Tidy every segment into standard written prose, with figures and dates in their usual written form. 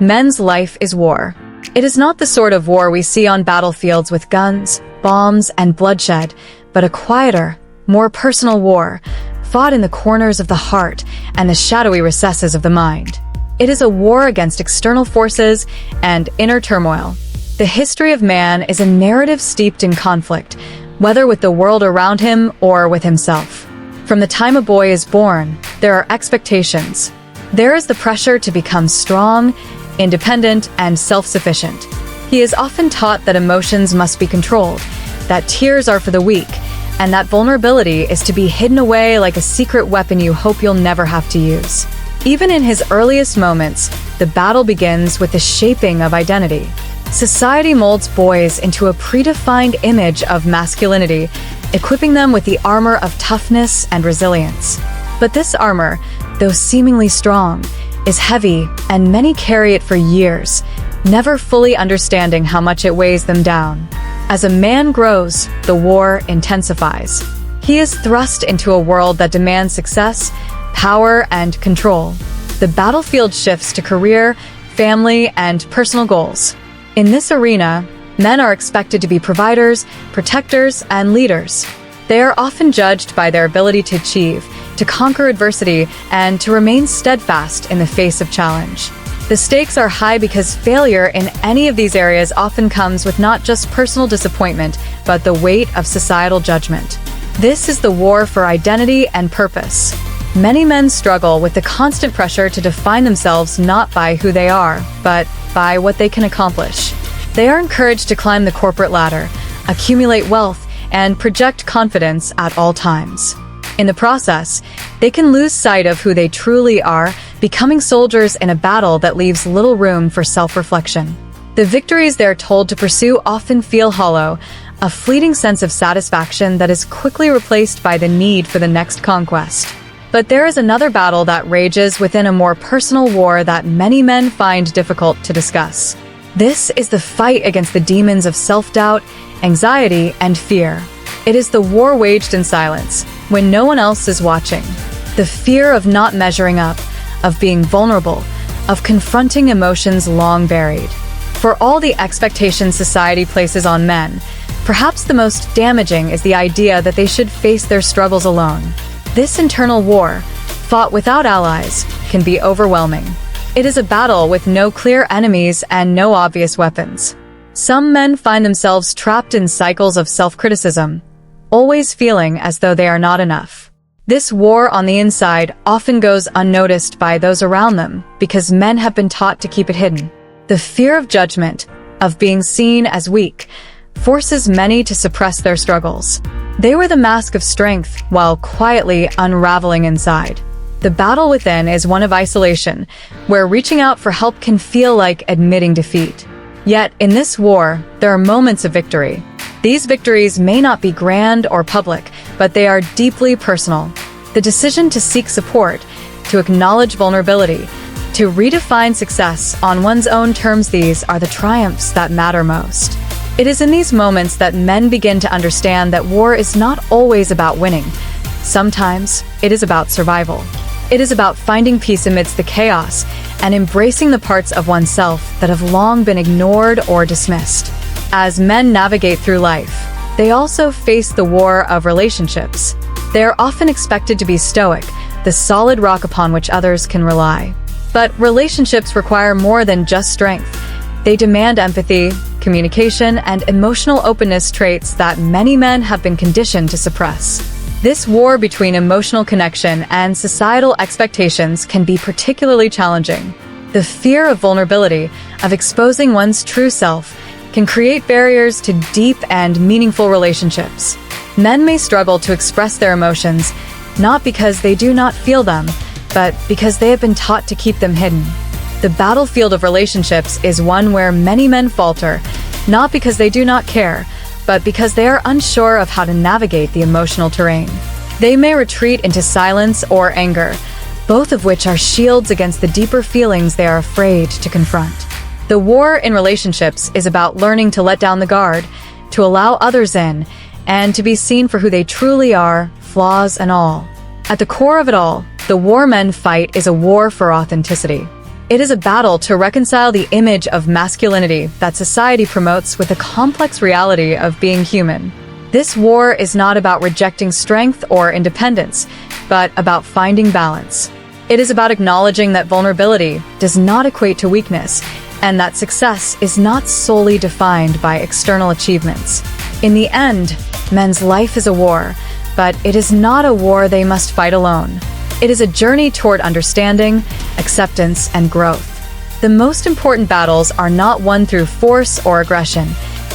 Men's life is war. It is not the sort of war we see on battlefields with guns, bombs, and bloodshed, but a quieter, more personal war, fought in the corners of the heart and the shadowy recesses of the mind. It is a war against external forces and inner turmoil. The history of man is a narrative steeped in conflict, whether with the world around him or with himself. From the time a boy is born, there are expectations. There is the pressure to become strong, independent, and self-sufficient. He is often taught that emotions must be controlled, that tears are for the weak, and that vulnerability is to be hidden away like a secret weapon you hope you'll never have to use. Even in his earliest moments, the battle begins with the shaping of identity. Society molds boys into a predefined image of masculinity, equipping them with the armor of toughness and resilience. But this armor, though seemingly strong, is heavy, and many carry it for years, never fully understanding how much it weighs them down. As a man grows, the war intensifies. He is thrust into a world that demands success, power, and control. The battlefield shifts to career, family, and personal goals. In this arena, men are expected to be providers, protectors, and leaders. They are often judged by their ability to achieve, to conquer adversity, and to remain steadfast in the face of challenge. The stakes are high because failure in any of these areas often comes with not just personal disappointment, but the weight of societal judgment. This is the war for identity and purpose. Many men struggle with the constant pressure to define themselves not by who they are, but by what they can accomplish. They are encouraged to climb the corporate ladder, accumulate wealth, and project confidence at all times. In the process, they can lose sight of who they truly are, becoming soldiers in a battle that leaves little room for self-reflection. The victories they're told to pursue often feel hollow, a fleeting sense of satisfaction that is quickly replaced by the need for the next conquest. But there is another battle that rages within a more personal war that many men find difficult to discuss. This is the fight against the demons of self-doubt, anxiety, and fear. It is the war waged in silence, when no one else is watching. The fear of not measuring up, of being vulnerable, of confronting emotions long buried. For all the expectations society places on men, perhaps the most damaging is the idea that they should face their struggles alone. This internal war, fought without allies, can be overwhelming. It is a battle with no clear enemies and no obvious weapons. Some men find themselves trapped in cycles of self-criticism, always feeling as though they are not enough. This war on the inside often goes unnoticed by those around them because men have been taught to keep it hidden. The fear of judgment, of being seen as weak, forces many to suppress their struggles. They wear the mask of strength while quietly unraveling inside. The battle within is one of isolation, where reaching out for help can feel like admitting defeat. Yet, in this war, there are moments of victory. These victories may not be grand or public, but they are deeply personal. The decision to seek support, to acknowledge vulnerability, to redefine success on one's own terms, these are the triumphs that matter most. It is in these moments that men begin to understand that war is not always about winning. Sometimes, it is about survival. It is about finding peace amidst the chaos and embracing the parts of oneself that have long been ignored or dismissed. As men navigate through life, they also face the war of relationships. They are often expected to be stoic, the solid rock upon which others can rely. But relationships require more than just strength. They demand empathy, communication, and emotional openness, traits that many men have been conditioned to suppress. This war between emotional connection and societal expectations can be particularly challenging. The fear of vulnerability, of exposing one's true self, can create barriers to deep and meaningful relationships. Men may struggle to express their emotions, not because they do not feel them, but because they have been taught to keep them hidden. The battlefield of relationships is one where many men falter, not because they do not care, but because they are unsure of how to navigate the emotional terrain. They may retreat into silence or anger, both of which are shields against the deeper feelings they are afraid to confront. The war in relationships is about learning to let down the guard, to allow others in, and to be seen for who they truly are, flaws and all. At the core of it all, the war men fight is a war for authenticity. It is a battle to reconcile the image of masculinity that society promotes with the complex reality of being human. This war is not about rejecting strength or independence, but about finding balance. It is about acknowledging that vulnerability does not equate to weakness, and that success is not solely defined by external achievements. In the end, men's life is a war, but it is not a war they must fight alone. It is a journey toward understanding, acceptance, and growth. The most important battles are not won through force or aggression,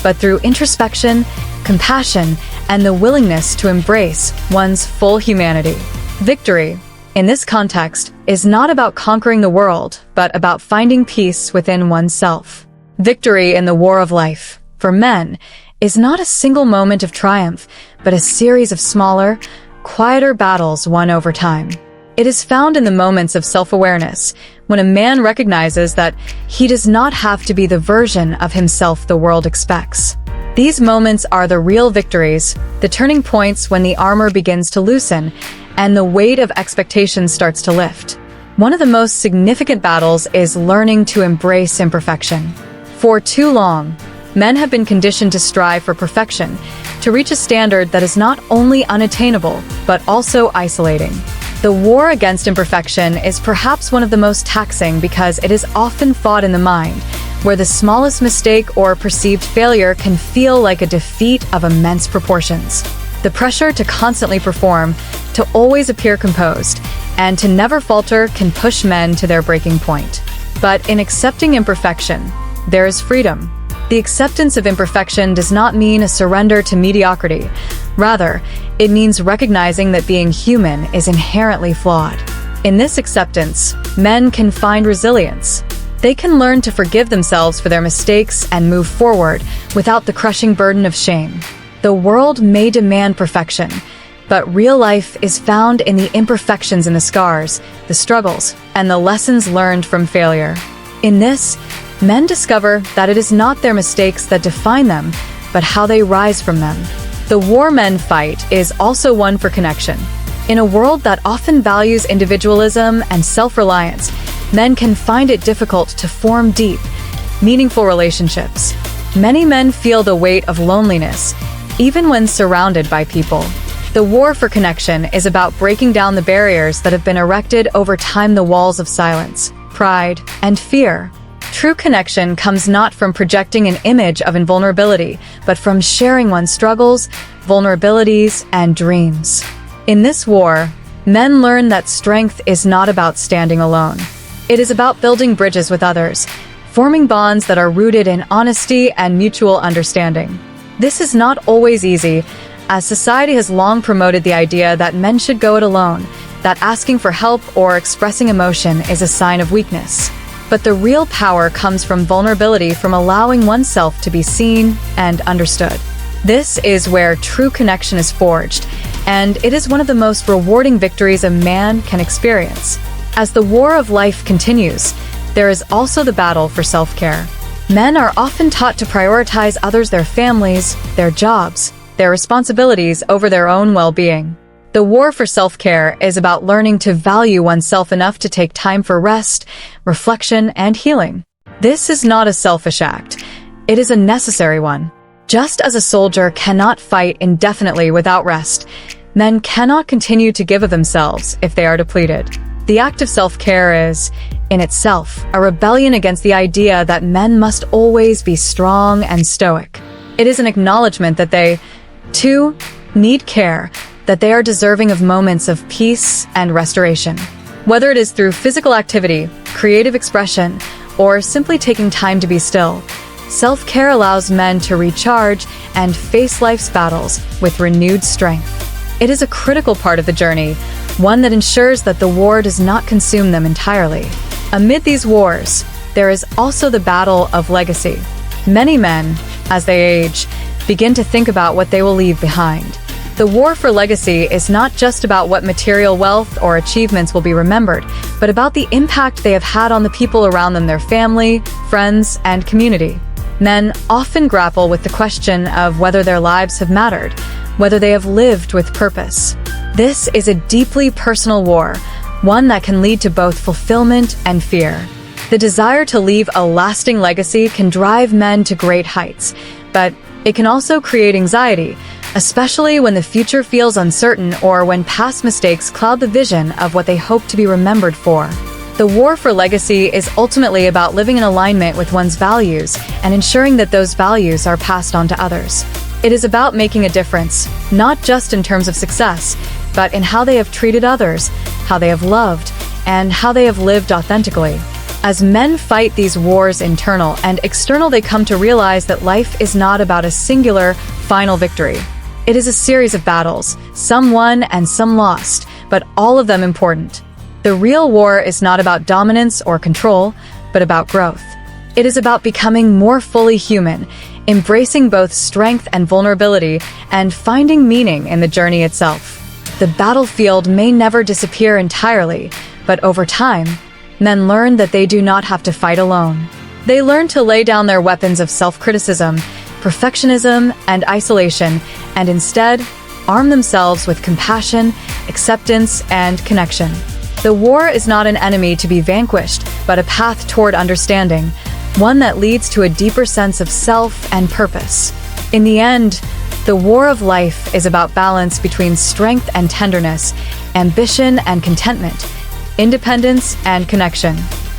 but through introspection, compassion, and the willingness to embrace one's full humanity. Victory, in this context, is not about conquering the world, but about finding peace within oneself. Victory in the war of life, for men, is not a single moment of triumph, but a series of smaller, quieter battles won over time. It is found in the moments of self-awareness, when a man recognizes that he does not have to be the version of himself the world expects. These moments are the real victories, the turning points when the armor begins to loosen, and the weight of expectations starts to lift. One of the most significant battles is learning to embrace imperfection. For too long, men have been conditioned to strive for perfection, to reach a standard that is not only unattainable, but also isolating. The war against imperfection is perhaps one of the most taxing because it is often fought in the mind, where the smallest mistake or perceived failure can feel like a defeat of immense proportions. The pressure to constantly perform, to always appear composed, and to never falter can push men to their breaking point. But in accepting imperfection, there is freedom. The acceptance of imperfection does not mean a surrender to mediocrity. Rather, it means recognizing that being human is inherently flawed. In this acceptance, men can find resilience. They can learn to forgive themselves for their mistakes and move forward without the crushing burden of shame. The world may demand perfection, but real life is found in the imperfections and the scars, the struggles, and the lessons learned from failure. In this, men discover that it is not their mistakes that define them, but how they rise from them. The war men fight is also one for connection. In a world that often values individualism and self-reliance, men can find it difficult to form deep, meaningful relationships. Many men feel the weight of loneliness, even when surrounded by people. The war for connection is about breaking down the barriers that have been erected over time, the walls of silence, pride, and fear. True connection comes not from projecting an image of invulnerability, but from sharing one's struggles, vulnerabilities, and dreams. In this war, men learn that strength is not about standing alone. It is about building bridges with others, forming bonds that are rooted in honesty and mutual understanding. This is not always easy, as society has long promoted the idea that men should go it alone, that asking for help or expressing emotion is a sign of weakness. But the real power comes from vulnerability, from allowing oneself to be seen and understood. This is where true connection is forged, and it is one of the most rewarding victories a man can experience. As the war of life continues, there is also the battle for self-care. Men are often taught to prioritize others, their families, their jobs, their responsibilities over their own well-being. The war for self-care is about learning to value oneself enough to take time for rest, reflection, and healing. This is not a selfish act. It is a necessary one. Just as a soldier cannot fight indefinitely without rest, men cannot continue to give of themselves if they are depleted. The act of self-care is, in itself, a rebellion against the idea that men must always be strong and stoic. It is an acknowledgement that they, too, need care, that they are deserving of moments of peace and restoration. Whether it is through physical activity, creative expression, or simply taking time to be still, self-care allows men to recharge and face life's battles with renewed strength. It is a critical part of the journey, one that ensures that the war does not consume them entirely. Amid these wars, there is also the battle of legacy. Many men, as they age, begin to think about what they will leave behind. The war for legacy is not just about what material wealth or achievements will be remembered, but about the impact they have had on the people around them, their family, friends, and community. Men often grapple with the question of whether their lives have mattered, whether they have lived with purpose. This is a deeply personal war, one that can lead to both fulfillment and fear. The desire to leave a lasting legacy can drive men to great heights, but it can also create anxiety, especially when the future feels uncertain or when past mistakes cloud the vision of what they hope to be remembered for. The war for legacy is ultimately about living in alignment with one's values and ensuring that those values are passed on to others. It is about making a difference, not just in terms of success, but in how they have treated others, how they have loved, and how they have lived authentically. As men fight these wars, internal and external, they come to realize that life is not about a singular, final victory. It is a series of battles, some won and some lost, but all of them important. The real war is not about dominance or control, but about growth. It is about becoming more fully human, embracing both strength and vulnerability, and finding meaning in the journey itself. The battlefield may never disappear entirely, but over time, men learn that they do not have to fight alone. They learn to lay down their weapons of self-criticism, perfectionism, and isolation, and instead, arm themselves with compassion, acceptance, and connection. The war is not an enemy to be vanquished, but a path toward understanding, one that leads to a deeper sense of self and purpose. In the end, the war of life is about balance between strength and tenderness, ambition and contentment, independence and connection.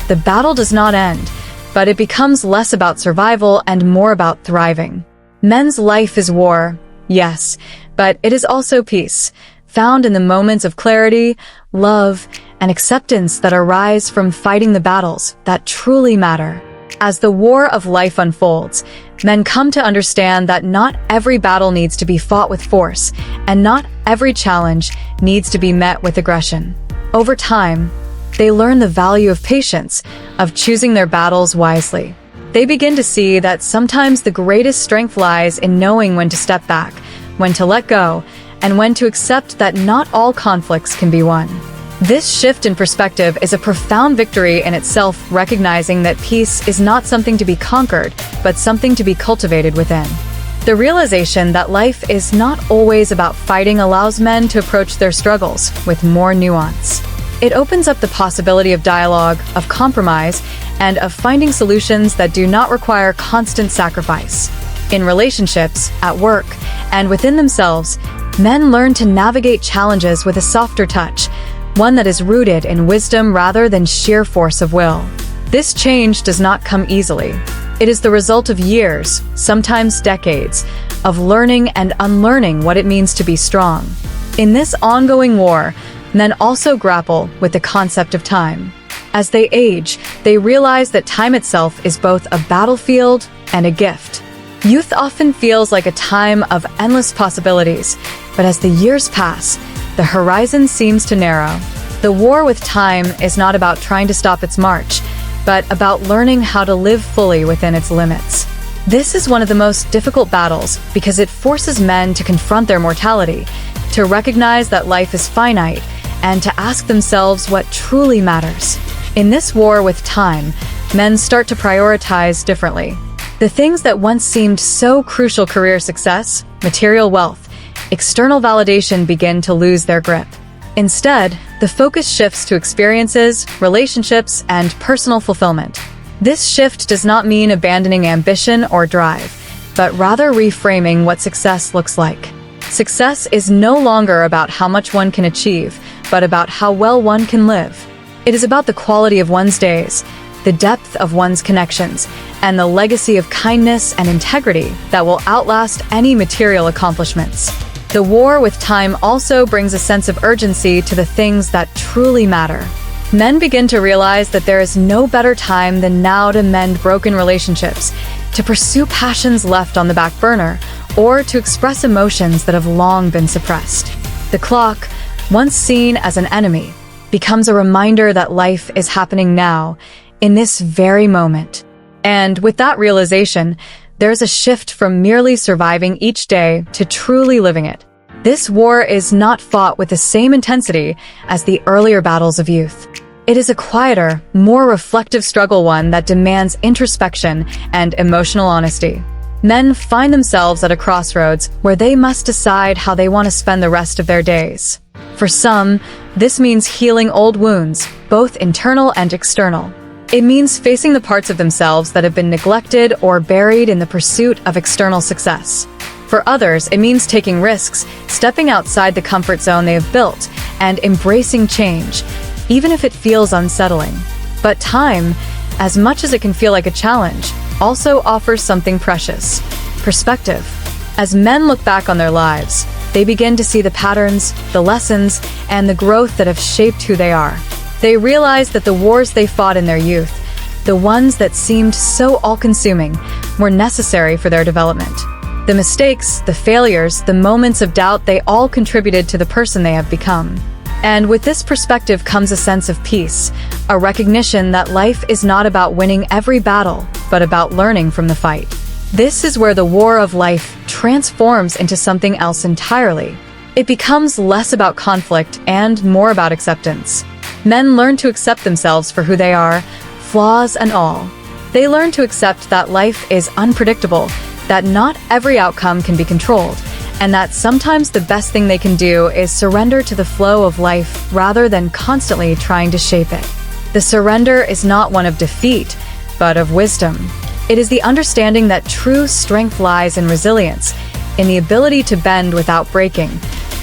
The battle does not end, but it becomes less about survival and more about thriving. Men's life is war, yes, but it is also peace, found in the moments of clarity, love, and acceptance that arise from fighting the battles that truly matter. As the war of life unfolds, men come to understand that not every battle needs to be fought with force, and not every challenge needs to be met with aggression. Over time, they learn the value of patience, of choosing their battles wisely. They begin to see that sometimes the greatest strength lies in knowing when to step back, when to let go, and when to accept that not all conflicts can be won. This shift in perspective is a profound victory in itself, recognizing that peace is not something to be conquered, but something to be cultivated within. The realization that life is not always about fighting allows men to approach their struggles with more nuance. It opens up the possibility of dialogue, of compromise, and of finding solutions that do not require constant sacrifice. In relationships, at work, and within themselves, men learn to navigate challenges with a softer touch, one that is rooted in wisdom rather than sheer force of will. This change does not come easily. It is the result of years, sometimes decades, of learning and unlearning what it means to be strong. In this ongoing war, men also grapple with the concept of time. As they age, they realize that time itself is both a battlefield and a gift. Youth often feels like a time of endless possibilities, but as the years pass, the horizon seems to narrow. The war with time is not about trying to stop its march, but about learning how to live fully within its limits. This is one of the most difficult battles because it forces men to confront their mortality, to recognize that life is finite, and to ask themselves what truly matters. In this war with time, men start to prioritize differently. The things that once seemed so crucial, career success, material wealth, external validation, begin to lose their grip. Instead, the focus shifts to experiences, relationships, and personal fulfillment. This shift does not mean abandoning ambition or drive, but rather reframing what success looks like. Success is no longer about how much one can achieve, but about how well one can live. It is about the quality of one's days, the depth of one's connections, and the legacy of kindness and integrity that will outlast any material accomplishments. The war with time also brings a sense of urgency to the things that truly matter. Men begin to realize that there is no better time than now to mend broken relationships, to pursue passions left on the back burner, or to express emotions that have long been suppressed. The clock, once seen as an enemy, becomes a reminder that life is happening now, in this very moment. And with that realization, there's a shift from merely surviving each day to truly living it. This war is not fought with the same intensity as the earlier battles of youth. It is a quieter, more reflective struggle, one that demands introspection and emotional honesty. Men find themselves at a crossroads where they must decide how they want to spend the rest of their days. For some, this means healing old wounds, both internal and external. It means facing the parts of themselves that have been neglected or buried in the pursuit of external success. For others, it means taking risks, stepping outside the comfort zone they have built, and embracing change, even if it feels unsettling. But time, as much as it can feel like a challenge, also offers something precious: perspective. As men look back on their lives, they begin to see the patterns, the lessons, and the growth that have shaped who they are. They realize that the wars they fought in their youth, the ones that seemed so all-consuming, were necessary for their development. The mistakes, the failures, the moments of doubt, they all contributed to the person they have become. And with this perspective comes a sense of peace, a recognition that life is not about winning every battle, but about learning from the fight. This is where the war of life transforms into something else entirely. It becomes less about conflict and more about acceptance. Men learn to accept themselves for who they are, flaws and all. They learn to accept that life is unpredictable, that not every outcome can be controlled, and that sometimes the best thing they can do is surrender to the flow of life rather than constantly trying to shape it. The surrender is not one of defeat, but of wisdom. It is the understanding that true strength lies in resilience, in the ability to bend without breaking,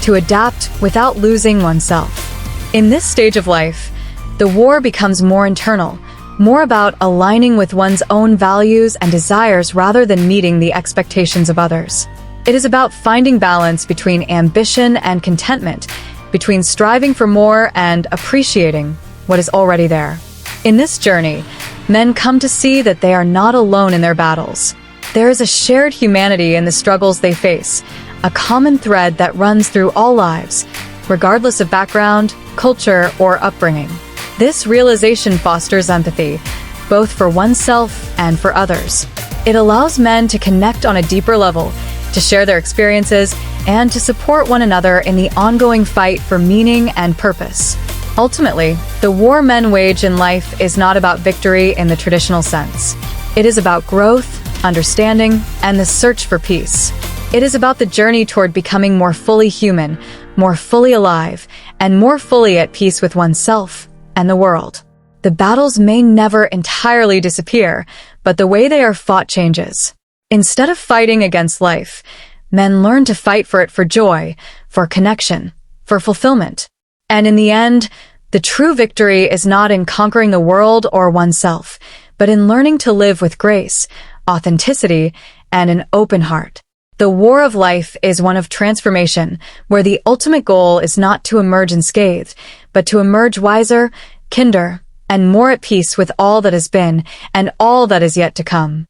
to adapt without losing oneself. In this stage of life, the war becomes more internal, more about aligning with one's own values and desires rather than meeting the expectations of others. It is about finding balance between ambition and contentment, between striving for more and appreciating what is already there. In this journey, men come to see that they are not alone in their battles. There is a shared humanity in the struggles they face, a common thread that runs through all lives, regardless of background, culture, or upbringing. This realization fosters empathy, both for oneself and for others. It allows men to connect on a deeper level, to share their experiences, and to support one another in the ongoing fight for meaning and purpose. Ultimately, the war men wage in life is not about victory in the traditional sense. It is about growth, understanding, and the search for peace. It is about the journey toward becoming more fully human, more fully alive, and more fully at peace with oneself and the world. The battles may never entirely disappear, but the way they are fought changes. Instead of fighting against life, men learn to fight for it, for joy, for connection, for fulfillment. And in the end, the true victory is not in conquering the world or oneself, but in learning to live with grace, authenticity, and an open heart. The war of life is one of transformation, where the ultimate goal is not to emerge unscathed, but to emerge wiser, kinder, and more at peace with all that has been and all that is yet to come.